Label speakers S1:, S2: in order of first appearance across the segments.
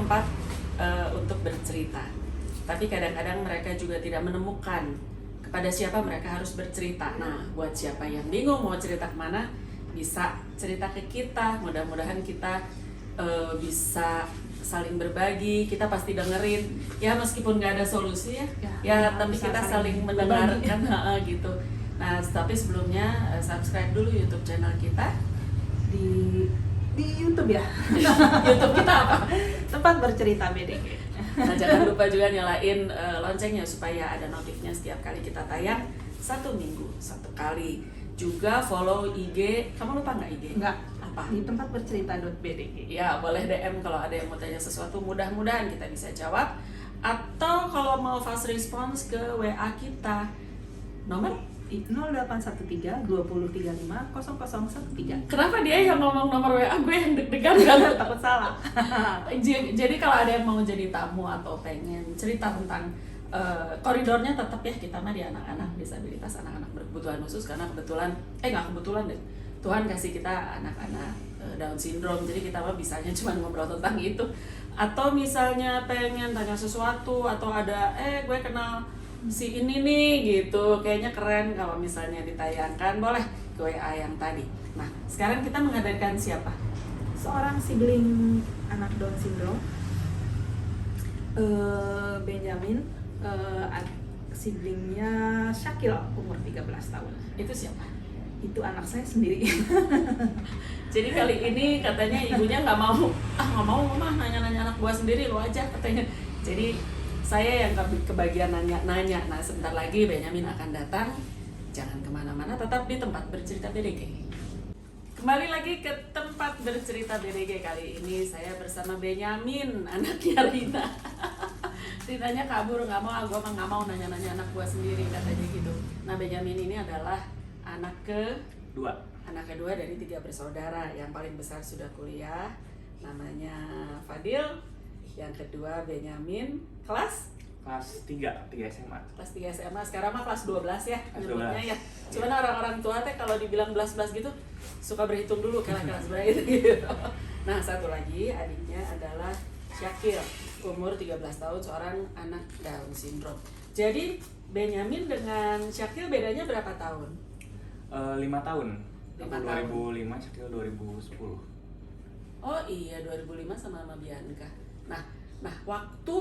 S1: tempat untuk bercerita. Tapi kadang-kadang mereka juga tidak menemukan kepada siapa mereka harus bercerita. Nah, buat siapa yang bingung mau cerita kemana, bisa cerita ke kita. Mudah-mudahan kita bisa saling berbagi. Kita pasti dengerin. Ya meskipun nggak ada solusi ya tapi kita saling mendengarkan gitu. Nah, tapi sebelumnya subscribe dulu YouTube channel kita
S2: di YouTube ya.
S1: YouTube kita apa?
S2: Tempat bercerita BDG.
S1: Nah, jangan lupa juga nyalain loncengnya supaya ada notifnya setiap kali kita tayang, 1 minggu 1 kali. Juga follow IG. Kamu lupa nggak IG?
S2: Enggak.
S1: Apa?
S2: Di tempat bercerita.bdg.
S1: Ya, boleh DM kalau ada yang mau tanya sesuatu, mudah-mudahan kita bisa jawab. Atau kalau mau fast response ke WA kita, nomor
S2: 0813 2035 0013.
S1: Kenapa dia yang ngomong nomor WA, gue yang deg-degan kan?
S2: Takut salah.
S1: Jadi kalau ada yang mau jadi tamu atau pengen cerita tentang koridornya, tetap ya kita mah di anak-anak disabilitas, anak-anak berkebutuhan khusus, karena kebetulan nggak kebetulan deh, Tuhan kasih kita anak-anak Down syndrome, jadi kita mah bisanya cuma ngobrol tentang itu. Atau misalnya pengen tanya sesuatu, atau ada gue kenal si ini nih gitu, kayaknya keren kalau misalnya ditayangkan, boleh ke WA yang tadi. Nah, sekarang kita menghadirkan siapa?
S2: Seorang sibling anak Down syndrome, Benjamin, siblingnya Syakil, umur 13 tahun.
S1: Itu siapa?
S2: Itu anak saya sendiri.
S1: Jadi kali ini katanya ibunya nggak mau mama nanya-nanya anak buah sendiri, lo aja katanya. Jadi saya yang kebagian nanya. Nah, sebentar lagi Benjamin akan datang. Jangan kemana-mana, tetap di tempat bercerita BDG. Kembali lagi ke tempat bercerita BDG. Kali ini saya bersama Benjamin, anaknya Rina. Rinanya kabur, nggak mau, gue mah nggak mau nanya-nanya anak buah sendiri, katanya gitu. Nah, Benjamin ini adalah anak kedua dari 3 bersaudara. Yang paling besar sudah kuliah, namanya Fadil. Yang kedua Benjamin, kelas
S3: 3 SMA.
S1: Kelas 3 SMA, sekarang mah kelas 12 ya nyebutnya ya. Cuman
S3: Yeah.
S1: orang-orang tua teh kalau dibilang belas-belas gitu suka berhitung dulu kelas berapa gitu. Nah, satu lagi adiknya adalah Syakil, umur 13 tahun, seorang anak Down syndrome. Jadi Benjamin dengan Syakil bedanya berapa tahun?
S3: 5 tahun.
S1: 5
S3: Aku
S1: tahun.
S3: 2005, Syakil 2010.
S1: Oh iya, 2005 sama Bianca. Nah, waktu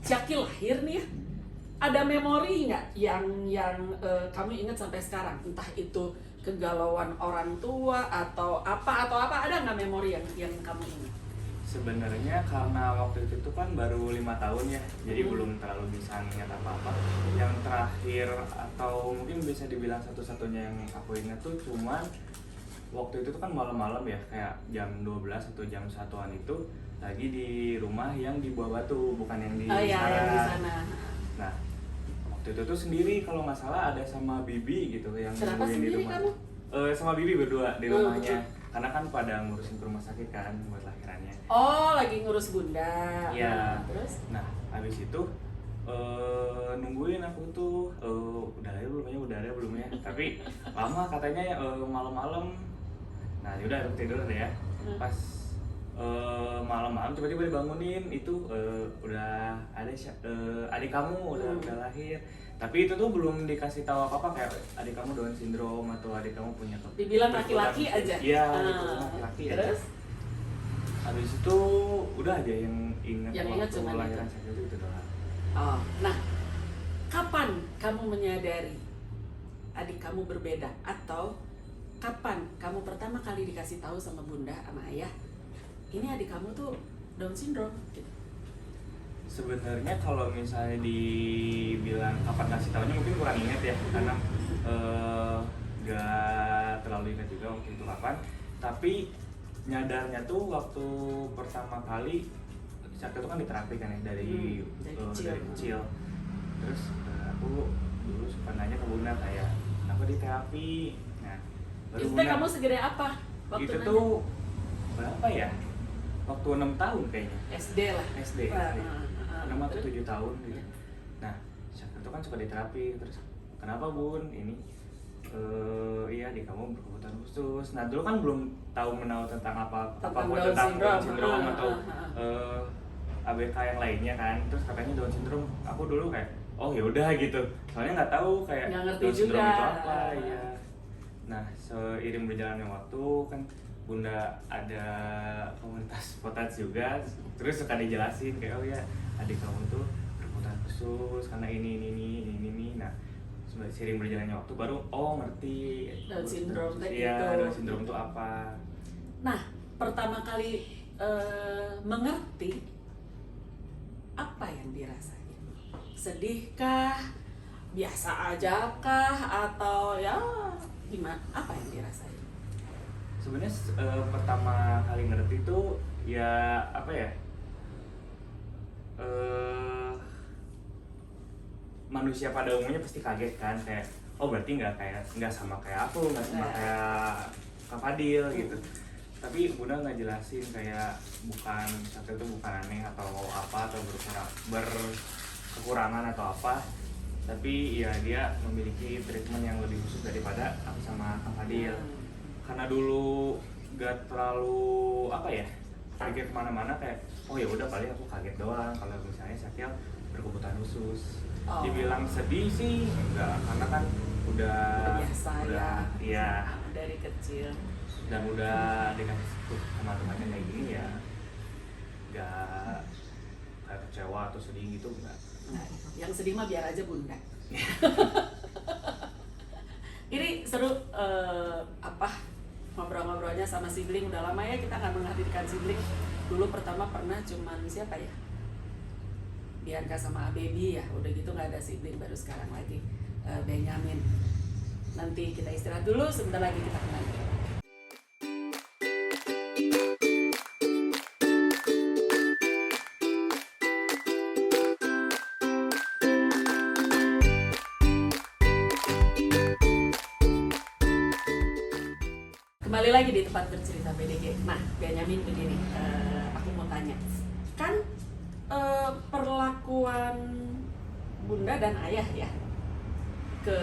S1: Syakil lahir nih ya, ada memori nggak yang kamu ingat sampai sekarang? Entah itu kegalauan orang tua atau apa, ada nggak memori yang kamu ingat?
S3: Sebenarnya karena waktu itu tuh kan baru 5 tahun ya, jadi belum terlalu bisa ingat apa-apa. Yang terakhir atau mungkin bisa dibilang satu-satunya yang aku ingat tuh cuman waktu itu tuh kan malam-malam ya, kayak jam 12 atau jam 1-an itu lagi di rumah yang di Buah Batu, bukan yang di
S1: Yang di sana.
S3: Nah, waktu itu tuh sendiri kalau nggak salah ada sama Bibi gitu yang
S1: Kenapa
S3: nungguin di
S1: sendiri
S3: rumah.
S1: kamu?
S3: Sama Bibi berdua di rumahnya, karena kan pada ngurusin ke rumah sakit kan buat lahirannya.
S1: Oh, lagi ngurus bunda.
S3: Iya.
S1: Terus?
S3: Nah, habis itu nungguin aku tuh udah ada belum ya? Tapi lama katanya malam-malam. Nah, yaudah aku tidur deh ya. Pas malam-malam tiba-tiba dibangunin itu udah ada adik kamu udah lahir. Tapi itu tuh belum dikasih tahu apa-apa, kayak adik kamu Down syndrome atau adik kamu punya
S1: Dibilang laki-laki aja.
S3: Iya, laki-laki aja.
S1: Terus?
S3: Habis itu udah aja yang ingat waktu
S1: cuma
S3: lahiran Syakil itu doang.
S1: Oh, nah, kapan kamu menyadari adik kamu berbeda, atau kapan kamu pertama kali dikasih tahu sama bunda sama ayah, ini adik kamu tuh Down syndrome gitu?
S3: Sebenarnya kalau misalnya dibilang kapan kasih tahunya mungkin kurang ingat ya, karena gak terlalu ingat juga waktu itu kapan. Tapi nyadarnya tuh waktu pertama kali Syakil itu kan diterapi kan ya dari kecil. Terus aku dulu suka nanya ke bunda kayak kenapa diterapi. Nah, baru
S1: Itu
S3: bunda,
S1: kamu segede apa waktu
S3: itu
S1: nanya?
S3: tuh berapa ya? Waktu 6 tahun kayaknya.
S1: SD lah.
S3: SD. 6 atau 7 tahun gitu. Nah, Syakil itu kan suka diterapi, terus kenapa bun? Ini iya adik kamu berkebutuhan khusus. Nah dulu kan belum tahu menahu tentang
S1: Tentang
S3: apapun
S1: Down
S3: tentang Down
S1: syndrome.
S3: syndrome atau ABK yang lainnya kan. Terus katanya Down syndrome, aku dulu kayak oh ya udah gitu. Soalnya nggak tahu kayak
S1: Nggak ngerti
S3: Down syndrome
S1: juga.
S3: itu apa ya. Nah seiring berjalannya waktu kan Bunda ada komunitas potats juga, terus suka dijelasin kayak oh ya adik kamu tuh berkebutuhan khusus karena ini. Nah seiring berjalannya waktu baru oh ngerti
S1: Down syndrome tadi
S3: iya
S1: itu.
S3: Down syndrome itu apa.
S1: Nah, pertama kali mengerti apa yang dirasain? Sedihkah? Biasa aja kah? Atau ya gimana? Apa yang dirasain?
S3: Sebenarnya pertama kali ngerti tuh ya apa ya, manusia pada umumnya pasti kaget kan kayak oh berarti nggak sama kayak aku, nggak sama kayak Kak Fadil gitu. Tapi Bunda nggak jelasin kayak bukan satu itu bukan aneh atau apa atau berkekurangan atau apa, tapi ya dia memiliki treatment yang lebih khusus daripada aku sama Kak Fadil. Karena dulu gak terlalu apa ya pikir kemana-mana kayak oh ya udah paling aku kaget doang kalau misalnya Syakil berkebutuhan khusus. Dibilang sedih sih enggak, karena kan udah
S1: biasa
S3: iya
S1: dari kecil
S3: dan udah dikasih teman-temannya kayak gini ya enggak kayak kecewa atau sedih gitu enggak.
S1: Nah, yang sedih mah biar aja Bunda. Ini seru ngobrol-ngobrolnya sama sibling. Udah lama ya kita nggak menghadirkan sibling. Dulu pertama pernah cuman siapa ya? Bianca sama Baby ya. Udah gitu nggak ada sibling, baru sekarang lagi Benyamin. Nanti kita istirahat dulu, sebentar lagi kita kembali. Kembali lagi di tempat bercerita BDG. Nah, Benyamin begini, aku mau tanya, kan perlakuan Bunda dan Ayah ya ke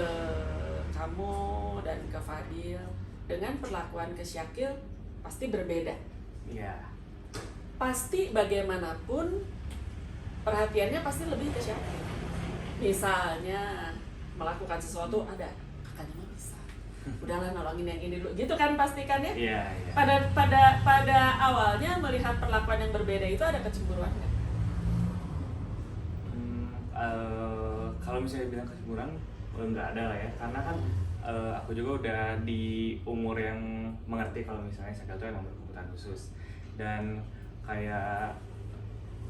S1: kamu dan ke Fadil dengan perlakuan ke Syakil pasti berbeda.
S3: Iya.
S1: Pasti bagaimanapun perhatiannya pasti lebih ke Syakil. Misalnya melakukan sesuatu, ada kakaknya mah bisa, udahlah nolongin yang ini dulu, gitu kan pasti kan ya?
S3: Iya.
S1: Pada awalnya melihat perlakuan yang berbeda itu ada kecemburuan nggak?
S3: Kalau misalnya bilang kecemburuan nggak ada lah ya, karena kan aku juga udah di umur yang mengerti kalau misalnya Syakil itu emang berkebutuhan khusus, dan kayak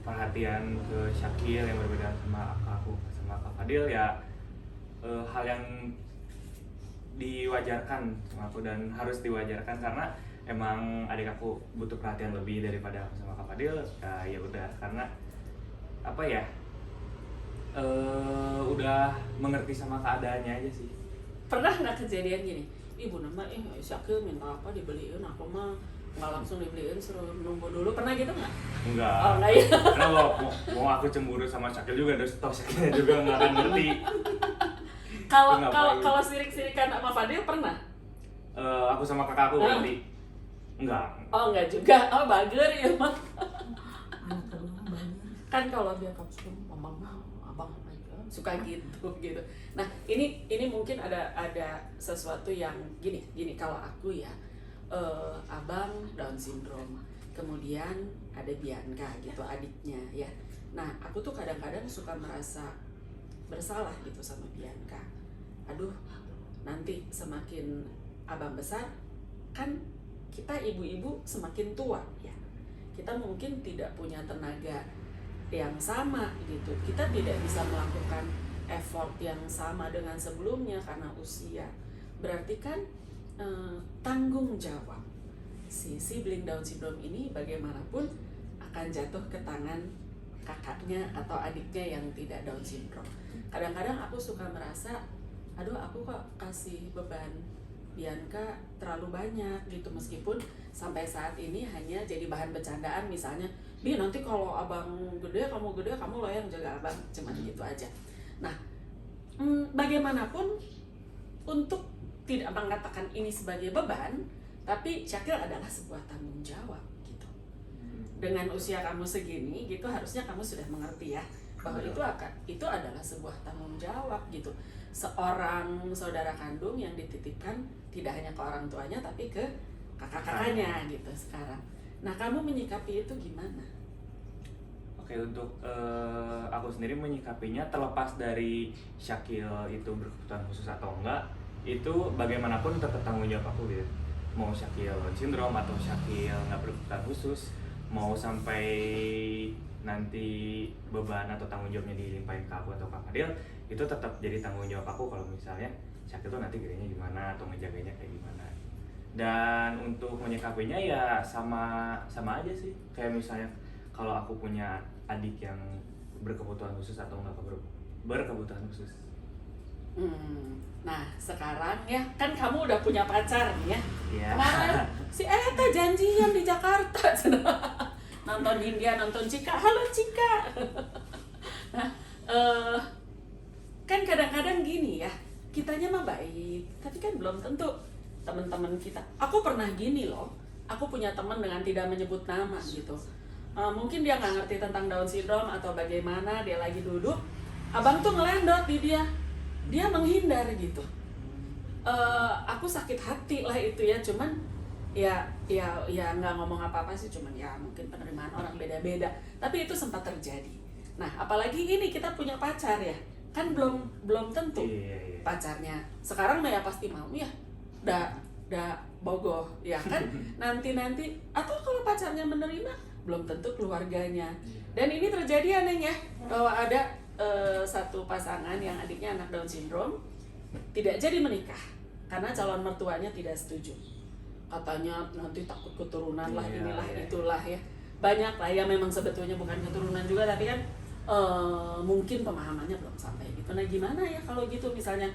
S3: perhatian ke Syakil yang berbeda sama aku sama Kak Fadil ya hal yang diwajarkan sama aku dan harus diwajarkan karena emang adik aku butuh perhatian lebih daripada aku sama Kak Fadil. Ya udah, karena apa ya, udah mengerti sama keadaannya aja sih.
S1: Pernah nggak kejadian gini, ibu nama Syakil minta apa dibeliin, aku mah nggak langsung dibeliin, suruh nunggu dulu, pernah gitu nggak?
S3: Enggak.
S1: Oh nggak ya.
S3: Karena mau aku cemburu sama Syakil juga, terus toh Syakilnya juga nggak akan ngerti.
S1: Kalau sirik-sirikan sama Fadil pernah?
S3: Aku sama kakakku berarti enggak.
S1: Oh enggak juga, oh bager ya mah.
S2: Anak kedua banyak.
S1: Kan kalau dia kapsul mama abang aja suka gitu. Nah ini mungkin ada sesuatu yang gini kalau aku ya, abang Down syndrome, kemudian ada Bianca gitu adiknya ya. Nah aku tuh kadang-kadang suka merasa bersalah gitu sama Bianca. Aduh, nanti semakin abang besar kan kita ibu-ibu semakin tua ya. Kita mungkin tidak punya tenaga yang sama gitu. Kita tidak bisa melakukan effort yang sama dengan sebelumnya karena usia. Berarti kan tanggung jawab si sibling Down syndrome ini bagaimanapun akan jatuh ke tangan kakaknya atau adiknya yang tidak Down syndrome. Kadang-kadang aku suka merasa, aduh aku kok kasih beban Bianca terlalu banyak gitu, meskipun sampai saat ini hanya jadi bahan bercandaan, misalnya Bi nanti kalau abang gede kamu loh yang jaga abang, cuman gitu aja. Nah bagaimanapun untuk tidak mengatakan ini sebagai beban, tapi Syakil adalah sebuah tanggung jawab gitu. Dengan usia kamu segini gitu harusnya kamu sudah mengerti ya bahwa itu adalah sebuah tanggung jawab gitu. Seorang saudara kandung yang dititipkan tidak hanya ke orang tuanya tapi ke kakak-kakaknya gitu sekarang. Nah, kamu menyikapi itu gimana?
S3: Oke, untuk aku sendiri menyikapinya terlepas dari Syakil itu berkebutuhan khusus atau enggak, itu bagaimanapun tetap tanggung jawab aku gitu. Mau Syakil sindrom atau Syakil nggak berkebutuhan khusus, mau sampai nanti beban atau tanggung jawabnya dilimpahin ke aku atau Kak Fadil, itu tetap jadi tanggung jawab aku kalau misalnya Syakil tuh nanti gedenya gimana atau ngejaganya kayak gimana. Dan untuk menyikapinya ya sama aja sih, kayak misalnya kalau aku punya adik yang berkebutuhan khusus atau nggak berkebutuhan khusus.
S1: Nah sekarang ya kan kamu udah punya pacar nih ya.
S3: Iya.
S1: Kemarin si Eta janjian di Jakarta nonton India, nonton Cika. Halo Cika. Nah kan kadang-kadang gini ya, kitanya mah baik tapi kan belum tentu teman-teman kita. Aku pernah gini loh, aku punya teman dengan tidak menyebut nama gitu. Mungkin dia nggak ngerti tentang Down syndrome atau bagaimana, dia lagi duduk, abang tuh ngelendot di dia menghindar gitu. Aku sakit hati lah itu ya, cuman ya nggak ngomong apa-apa sih, cuman ya mungkin penerimaan orang beda-beda, tapi itu sempat terjadi. Nah apalagi ini kita punya pacar ya, kan belum tentu pacarnya sekarang mah ya pasti mau ya, udah bogoh ya kan. nanti atau kalau pacarnya menerima belum tentu keluarganya. Dan ini terjadi anehnya bahwa ada satu pasangan yang adiknya anak Down syndrome tidak jadi menikah karena calon mertuanya tidak setuju. Katanya nanti takut keturunan lah, inilah itulah ya. Banyak lah ya, memang sebetulnya bukan keturunan juga tapi kan mungkin pemahamannya belum sampai gitu. Nah gimana ya kalau gitu misalnya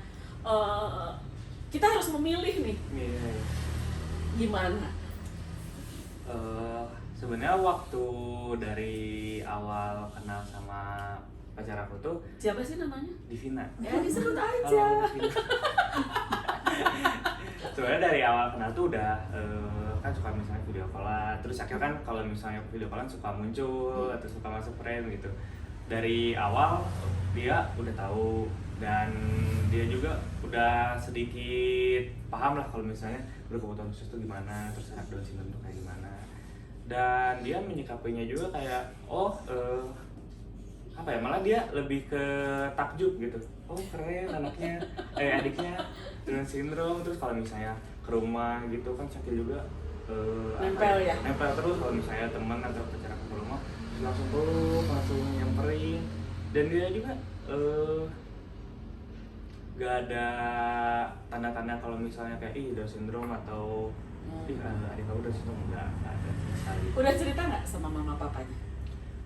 S1: kita harus memilih nih. Gimana?
S3: Sebenarnya waktu dari awal kenal sama pacar aku tuh,
S1: siapa sih namanya?
S3: Divina.
S1: Ya disebut aja.
S3: Sebenarnya dari awal kenal tuh udah kan suka misalnya video callan, terus akhirnya kan kalau misalnya video callan suka muncul atau suka masuk frame gitu. Dari awal dia udah tahu dan dia juga udah sedikit paham lah kalau misalnya berkebutuhan khusus tuh gimana, terus anak Down syndrome tuh kayak gimana. Dan dia menyikapinya juga kayak apa ya, malah dia lebih ke takjub gitu. Oh keren anaknya, adiknya Down syndrome. Terus kalau misalnya ke rumah gitu kan Syakil juga
S1: nempel ya?
S3: Nempel terus kalau misalnya teman atau pacar aku ke rumah langsung peluk, langsung nyamperin. Dan dia juga gak ada tanda-tanda kalau misalnya kayak Down syndrome atau adik kamu Down syndrome, nggak ada sekali.
S1: Udah cerita nggak sama mama papanya?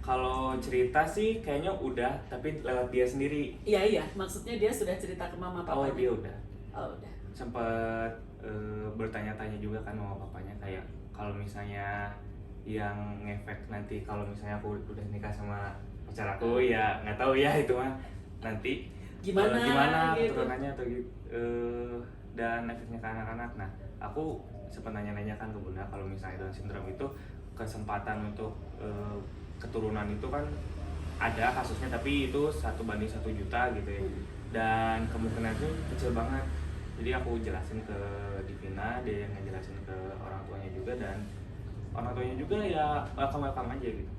S3: Kalau cerita sih kayaknya udah, tapi lewat dia sendiri.
S1: Iya, maksudnya dia sudah cerita ke mama papanya?
S3: Oh dia udah.
S1: Oh udah.
S3: Sempet bertanya-tanya juga kan sama papanya kayak kalau misalnya yang ngefek nanti kalau misalnya aku udah nikah sama pacar aku, ya nggak tahu ya itu mah nanti gimana
S1: gitu.
S3: keturunannya atau gitu, dan efeknya ke anak-anak. Nah aku sempat nanya-nanya kan ke bunda kalau misalnya Down syndrome itu kesempatan untuk keturunan itu kan ada kasusnya, tapi itu 1 banding 1 juta gitu ya. Dan kemungkinan itu kecil banget. Jadi aku jelasin ke Divina, dia yang ngejelasin ke orang tuanya juga, dan orang tuanya juga ya welcome aja gitu.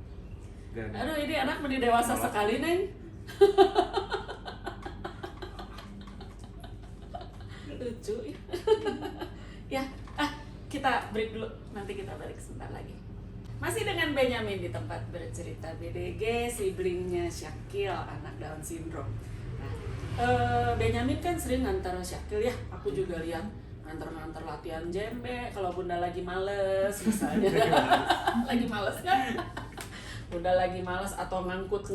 S1: Aduh ini anak menjadi dewasa sekali Neng. Lucu ya. Kita break dulu, nanti kita balik sebentar lagi. Masih dengan Benyamin di tempat bercerita BDG, siblingnya Syakil, anak Down syndrome. Nah, Benyamin kan sering ngantar Syakil ya, aku juga lihat ngantar latihan jembe kalau bunda lagi males misalnya. Lagi males kan? Bunda lagi males atau ngangkut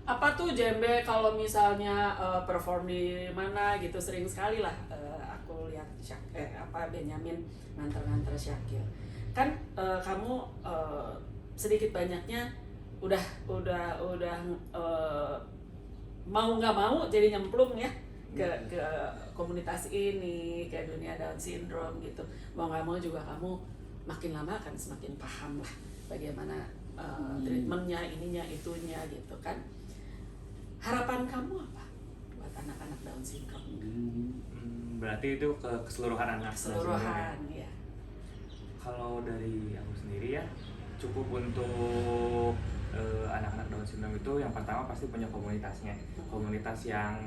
S1: apa tuh jembe kalau misalnya perform di mana gitu, sering sekali lah aku lihat Benyamin nganter Syakil. Kan kamu sedikit banyaknya udah mau nggak mau jadi nyemplung ya ke komunitas ini, ke dunia Down syndrome gitu. Mau nggak mau juga kamu makin lama akan semakin paham lah bagaimana treatmentnya, ininya, itunya gitu kan. Harapan kamu apa buat anak-anak Down syndrome?
S3: Berarti itu ke keseluruhan anak.
S1: Keseluruhan, ya.
S3: Kalau dari aku sendiri ya, cukup untuk anak-anak Down syndrome itu yang pertama pasti punya komunitasnya. Komunitas yang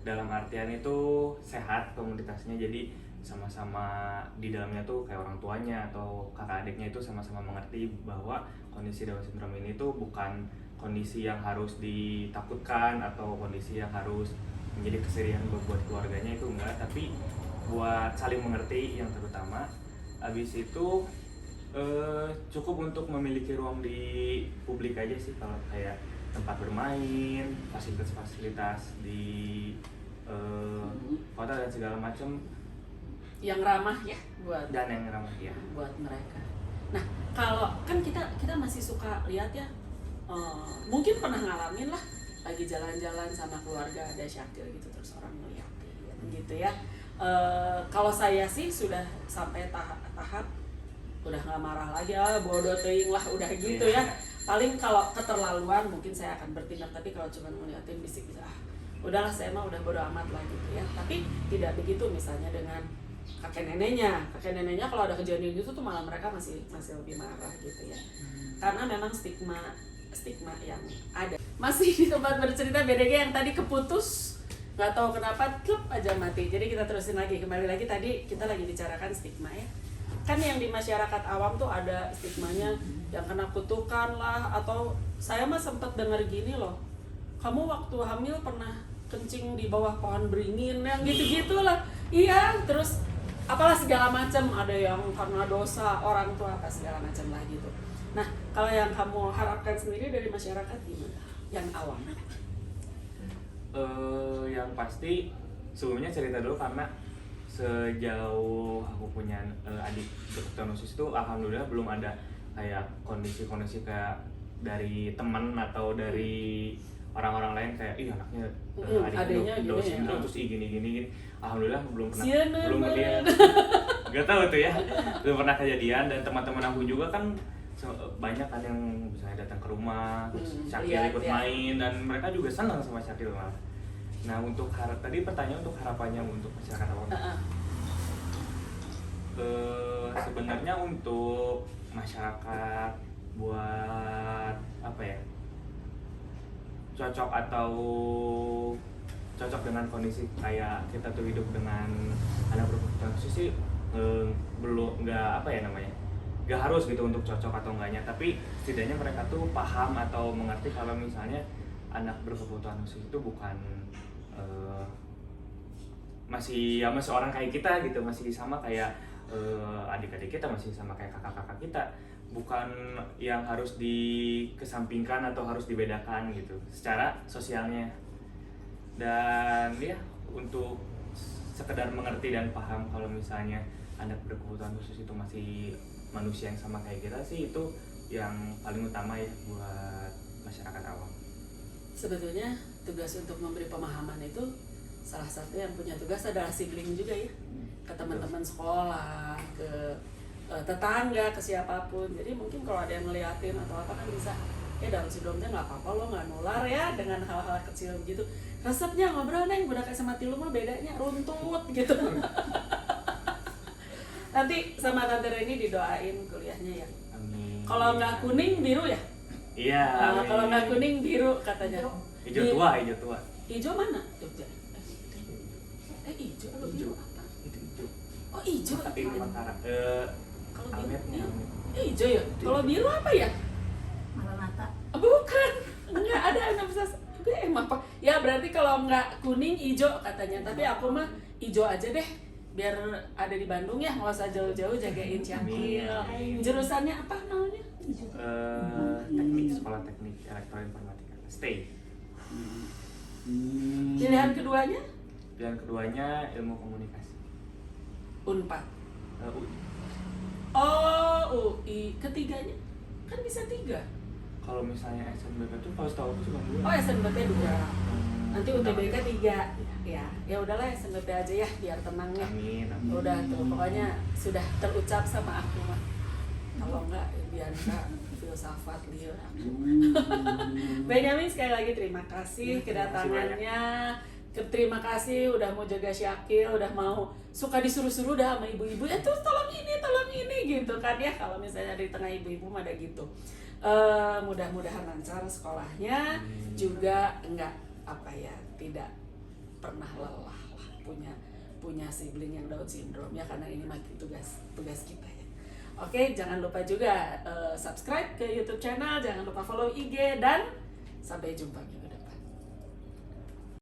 S3: dalam artian itu sehat komunitasnya, jadi sama-sama di dalamnya tuh kayak orang tuanya atau kakak adiknya itu sama-sama mengerti bahwa kondisi Down syndrome ini tuh bukan kondisi yang harus ditakutkan atau kondisi yang harus menjadi kesedihan buat keluarganya, itu enggak, tapi buat saling mengerti yang terutama. Habis itu cukup untuk memiliki ruang di publik aja sih, kalau kayak tempat bermain, fasilitas-fasilitas di kota dan segala macam
S1: Yang ramah ya buat
S3: dan yang ramah ya
S1: buat mereka. Nah, kalau kan kita masih suka lihat ya, mungkin pernah ngalamin lah lagi jalan-jalan sama keluarga ada Syakil gitu terus orang ngeliatin gitu ya. Kalau saya sih sudah sampai tahap udah nggak marah lagi, bodoh teuing lah udah gitu ya. Paling kalau keterlaluan mungkin saya akan bertindak, tapi kalau cuma ngeliatin bisik bisa udahlah, saya mah udah bodo amat lah gitu ya. Tapi tidak begitu misalnya dengan kakek neneknya kalau ada kejadian gitu tuh malah mereka masih lebih marah gitu ya. Karena memang stigma yang ada. Masih di tempat bercerita BDG yang tadi keputus, nggak tahu kenapa klub aja mati. Jadi kita terusin lagi, kembali lagi tadi kita lagi bicarakan stigma ya. Kan yang di masyarakat awam tuh ada stigmanya yang kena kutukan lah, atau saya mah sempat dengar gini loh, kamu waktu hamil pernah kencing di bawah pohon beringin, yang gitu-gitu lah. Iya, terus apalah segala macam, ada yang karena dosa orang tua apa segala macam lah gitu. Nah, kalau yang kamu harapkan sendiri dari masyarakat gimana? Yang awam?
S3: Yang pasti sebelumnya cerita dulu, karena sejauh aku punya adik berkebutuhan khusus itu alhamdulillah belum ada kayak kondisi-kondisi kayak dari teman atau dari orang-orang lain kayak anaknya adiknya Down syndrome terus gini. Alhamdulillah belum lihat. Gak tahu tuh ya, belum pernah kejadian. Dan teman-teman aku juga kan banyak kan yang misalnya datang ke rumah terus Syakil ikut main, dan mereka juga senang sama Syakil malah. Nah, untuk tadi pertanyaan untuk harapannya untuk masyarakat awam. Sebenarnya untuk masyarakat buat apa ya, cocok dengan kondisi kayak kita tuh hidup dengan anak berkebutuhan khusus sih belum, nggak harus gitu untuk cocok atau enggaknya, tapi setidaknya mereka tuh paham atau mengerti kalau misalnya anak berkebutuhan khusus itu bukan masih orang kayak kita gitu, masih sama kayak adik-adik kita, masih sama kayak kakak-kakak kita, bukan yang harus dikesampingkan atau harus dibedakan gitu secara sosialnya. Dan ya, untuk sekedar mengerti dan paham kalau misalnya anak berkebutuhan khusus itu masih manusia yang sama kayak kita sih, itu yang paling utama ya buat masyarakat awam.
S1: Sebetulnya tugas untuk memberi pemahaman itu salah satu yang punya tugas adalah sibling juga ya, ke teman-teman sekolah, ke tetangga, ke siapapun. Jadi mungkin kalau ada yang ngeliatin atau apa kan bisa, Down syndrome-nya nggak apa-apa lo, nggak nular ya dengan hal-hal kecil gitu. Resepnya ngobrol neng, budak SMA tilu mah bedanya runtut gitu. Nanti sama Tante Reni didoain kuliahnya ya.
S3: Amin.
S1: Kalau nggak kuning biru ya?
S3: Iya.
S1: Nah, kalau nggak kuning biru katanya.
S3: Hijau tua.
S1: Hijau mana? Jogja. Hijau atau biru apa?
S3: Itu hijau.
S1: Oh, hijau.
S3: Tapi Mataram.
S1: Kalau
S3: Almetnya.
S1: hijau ya. Kalau biru apa ya?
S2: Maranatha.
S1: Bukan. Enggak ada Universitas apa? Ya berarti kalau nggak kuning hijau katanya. Tapi aku mah hijau aja deh. Biar ada di Bandung ya, nggak usah jauh-jauh jagain Syakil. Jurusannya apa namanya?
S3: Sekolah teknik elektroinformatika. Stay.
S1: Pilihan keduanya?
S3: Pilihan keduanya ilmu komunikasi.
S1: Unpad.
S3: UI.
S1: Oh, UI. Ketiganya? Kan bisa 3.
S3: Kalau misalnya SNBP tuh kalau setahu aku cuma 2.
S1: Oh, SNBP 2. Nanti UTBK 3 ya udahlah SNMP aja ya biar tenang ya.
S3: Amin.
S1: Udah tuh pokoknya sudah terucap sama aku mah. Kalau enggak biar enggak filsafat liar. Benyamin sekali lagi terima kasih kedatangannya. Terima kasih udah mau jaga Syakil, udah mau suka disuruh-suruh dah sama ibu-ibu, terus tolong ini gitu kan ya. Kalau misalnya di tengah ibu-ibu mah ada gitu. Mudah-mudahan lancar sekolahnya, juga enggak tidak pernah lelah lah punya sibling yang Down syndrome ya, karena ini makin tugas kita ya. Oke, jangan lupa juga subscribe ke YouTube channel, jangan lupa follow IG, dan sampai jumpa minggu